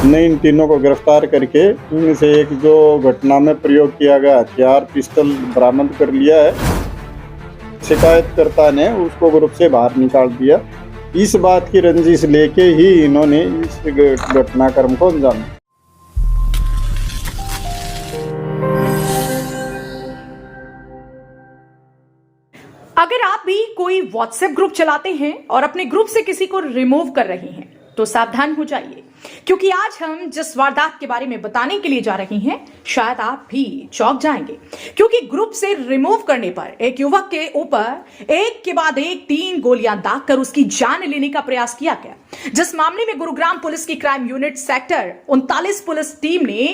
हमने इन तीनों को गिरफ्तार करके इनमें से एक जो घटना में प्रयोग किया गया हथियार पिस्टल बरामद कर लिया है। शिकायतकर्ता ने उसको ग्रुप से बाहर निकाल दिया। इस बात की रंजिश लेके ही इन्होंने इस घटनाक्रम को अंजाम दिया। अगर आप भी कोई व्हाट्सएप ग्रुप चलाते हैं और अपने ग्रुप से किसी को रिमूव कर रहे हैं तो सावधान हो जाइए, क्योंकि आज हम जिस वारदात के बारे में बताने के लिए जा रहे हैं शायद आप भी चौंक जाएंगे। क्योंकि ग्रुप से रिमूव करने पर एक युवक के ऊपर एक के बाद एक 3 गोलियां दागकर उसकी जान लेने का प्रयास किया गया, जिस मामले में गुरुग्राम पुलिस की crime unit sector 39 police team ने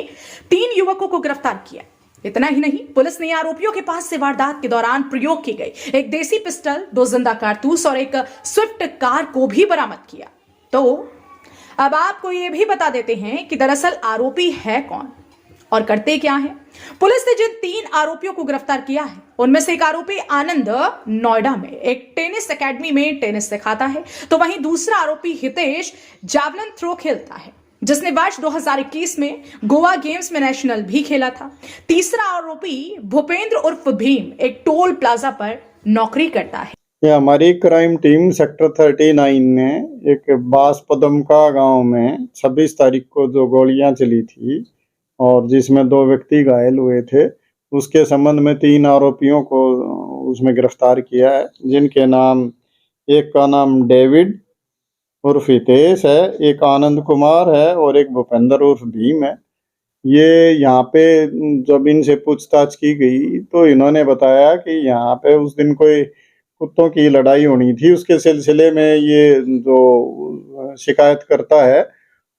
3 युवकों को गिरफ्तार किया। इतना ही नहीं, पुलिस ने आरोपियों के पास से वारदात के दौरान प्रयोग की गई एक देसी पिस्टल, 2 जिंदा कारतूस और एक स्विफ्ट कार को भी बरामद किया। तो अब आपको यह भी बता देते हैं कि दरअसल आरोपी है कौन और करते क्या है। पुलिस ने जिन 3 आरोपियों को गिरफ्तार किया है उनमें से एक आरोपी आनंद नोएडा में एक टेनिस एकेडमी में टेनिस सिखाता है, तो वहीं दूसरा आरोपी हितेश जावलिन थ्रो खेलता है, जिसने वर्ष 2021 में गोवा गेम्स में नेशनल भी खेला था। तीसरा आरोपी भूपेंद्र उर्फ भीम एक टोल प्लाजा पर नौकरी करता है। ये हमारी क्राइम टीम सेक्टर 39 ने एक बासपदम का गांव में 26 तारीख को जो गोलियां चली थी और जिसमें 2 व्यक्ति घायल हुए थे, उसके संबंध में 3 आरोपियों को उसमें गिरफ्तार किया है, जिनके नाम, एक का नाम डेविड उर्फ हितेश है, एक आनंद कुमार है और एक भूपेंद्र उर्फ भीम है। ये यहाँ पे जब इनसे पूछताछ की गई तो इन्होंने बताया कि यहाँ पे उस दिन कोई कुत्तों की लड़ाई होनी थी, उसके सिलसिले में ये जो शिकायत करता है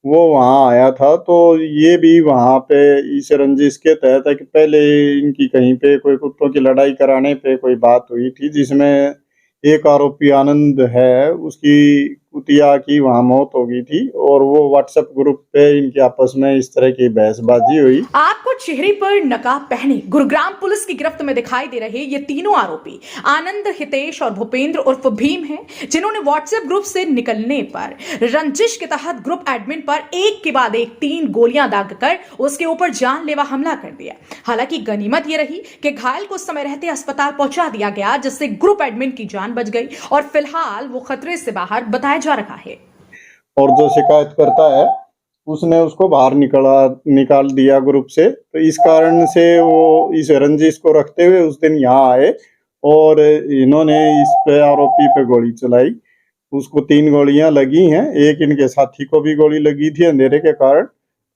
वो वहाँ आया था। तो ये भी वहाँ पे इस रंजिश के तहत है कि पहले इनकी कहीं पे कोई कुत्तों की लड़ाई कराने पे कोई बात हुई थी, जिसमें एक आरोपी आनंद है, उसकी कुतिया की वहाँ मौत हो गई थी और वो व्हाट्सएप ग्रुप पे इनके आपस में इस तरह की बहसबाजी हुई। आपको चेहरे पर नकाब पहने गुरुग्राम पुलिस की गिरफ्त में दिखाई दे रहे ये तीनों आरोपी आनंद, हितेश और भूपेंद्र उर्फ भीम हैं, जिन्होंने व्हाट्सएप ग्रुप से निकलने पर रंजिश के तहत ग्रुप एडमिन पर एक के बाद एक 3 गोलियां दागकर उसके ऊपर जानलेवा हमला कर दिया। हालांकि गनीमत यह रही कि घायल को समय रहते अस्पताल पहुंचा दिया गया, जिससे ग्रुप एडमिन की जान बच गई और फिलहाल वो खतरे से बाहर बताया जा रहा है। और जो शिकायत करता है उसने उसको बाहर निकाल दिया ग्रुप से, तो इस कारण से वो इस रंजिश को रखते हुए उस दिन यहाँ आए और इन्होंने इस पे आरोपी पे गोली चलाई। उसको 3 गोलियां लगी हैं, एक इनके साथी को भी गोली लगी थी अंधेरे के कारण।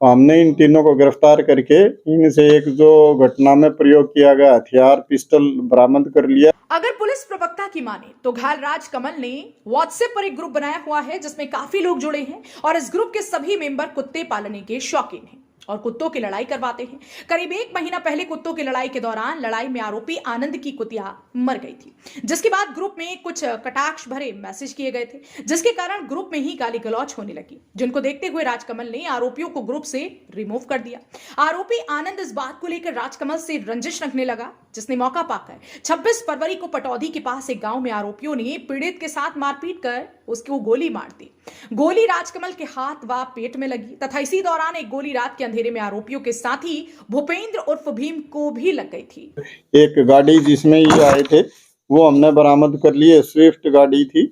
तो हमने इन तीनों को गिरफ्तार करके इनसे एक जो घटना में प्रयोग किया गया हथियार पिस्टल बरामद कर लिया। अगर पुलिस प्रवक्ता की माने तो घायल राज कमल ने व्हाट्सएप पर एक ग्रुप बनाया हुआ है जिसमें काफी लोग जुड़े हैं और इस ग्रुप के सभी मेंबर कुत्ते पालने के शौकीन हैं और कुत्तों की लड़ाई करवाते हैं। करीब 1 महीना पहले कुत्तों की लड़ाई के दौरान लड़ाई में आरोपी आनंद की कुतिया मर गई थी, जिसके बाद ग्रुप में कुछ कटाक्ष भरे मैसेज किए गए थे, जिसके कारण ग्रुप में ही गाली गलौज होने लगी, जिनको देखते हुए राजकमल ने आरोपियों को ग्रुप से रिमूव कर दिया। आरोपी आनंद इस बात को लेकर राजकमल से रंजिश रखने लगा, जिसने मौका पाकर 26 फरवरी को पटौदी के पास एक गांव में आरोपियों ने पीड़ित के साथ मारपीट कर उसको गोली मार दी। गोली राजकमल के हाथ व पेट में लगी तथा इसी दौरान एक गोली रात के अंधेरे में आरोपियों के साथी भूपेंद्र उर्फ भीम को भी लग गई थी। एक गाड़ी जिसमें ये आए थे वो हमने बरामद कर ली है, स्विफ्ट गाड़ी थी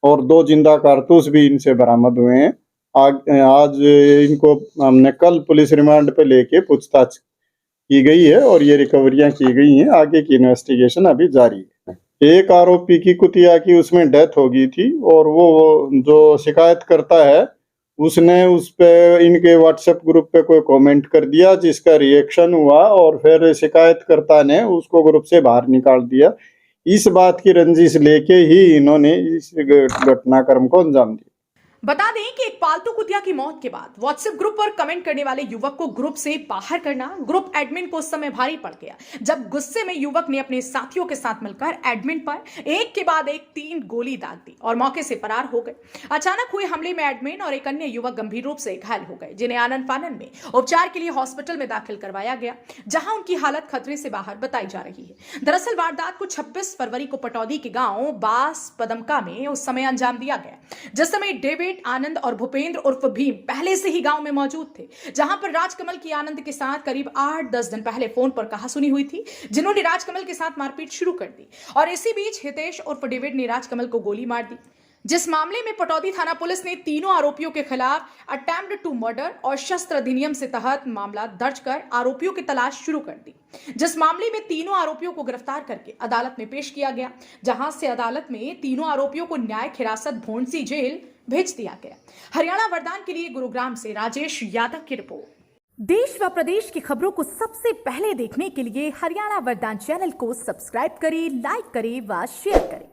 और 2 जिंदा कारतूस भी इनसे बरामद हुए हैं। आज इनको हमने कल पुलिस रिमांड पे लेके पूछताछ की गई है और ये रिकवरियां की गई हैं। आगे की इन्वेस्टिगेशन अभी जारी है। एक आरोपी की कुतिया की उसमें डेथ हो गई थी और वो जो शिकायत करता है उसने उस पे इनके व्हाट्सएप ग्रुप पे कोई कमेंट कर दिया, जिसका रिएक्शन हुआ और फिर शिकायतकर्ता ने उसको ग्रुप से बाहर निकाल दिया। इस बात की रंजिश लेके ही इन्होंने इस घटनाक्रम को अंजाम दिया। बता दें कि एक पालतू कुतिया की मौत के बाद व्हाट्सएप ग्रुप पर कमेंट करने वाले युवक को ग्रुप से बाहर करना ग्रुप एडमिन को उस समय भारी पड़ गया, जब गुस्से में युवक ने अपने साथियों के साथ मिलकर एडमिन पर एक के बाद एक 3 गोली दाग दी और मौके से फरार हो गए। अचानक हुए हमले में एडमिन और एक अन्य युवक गंभीर रूप से घायल हो गए, जिन्हें आनंद फानन में उपचार के लिए हॉस्पिटल में दाखिल करवाया गया, जहां उनकी हालत खतरे से बाहर बताई जा रही है। दरअसल वारदात को 26 फरवरी को पटौदी के गांव बास पदमका में उस समय अंजाम दिया गया, जिस समय डेविड डेविड, आनंद और भूपेंद्र उर्फ भीम पहले से ही गांव में मौजूद थे, जहां पर राजकमल की आनंद के साथ करीब 8-10 दिन पहले फोन पर कहासुनी हुई थी, जिन्होंने राजकमल के साथ मारपीट शुरू कर दी। और इसी बीच हितेश उर्फ डेविड ने राजकमल को गोली मार दी, जिस मामले में पटौदी थाना पुलिस ने तीनों आरोपियों के खिलाफ अटेम्प्ट टू मर्डर और शस्त्र अधिनियम से तहत मामला दर्ज कर आरोपियों की तलाश शुरू कर दी, जिस मामले में तीनों आरोपियों को गिरफ्तार करके अदालत में पेश किया गया, जहां से अदालत में तीनों आरोपियों को न्यायिक हिरासत भोंडसी जेल भेज दिया गया। हरियाणा वरदान के लिए गुरुग्राम से राजेश यादव की रिपोर्ट। देश व प्रदेश की खबरों को सबसे पहले देखने के लिए हरियाणा वरदान चैनल को सब्सक्राइब करें, लाइक करें व शेयर करें।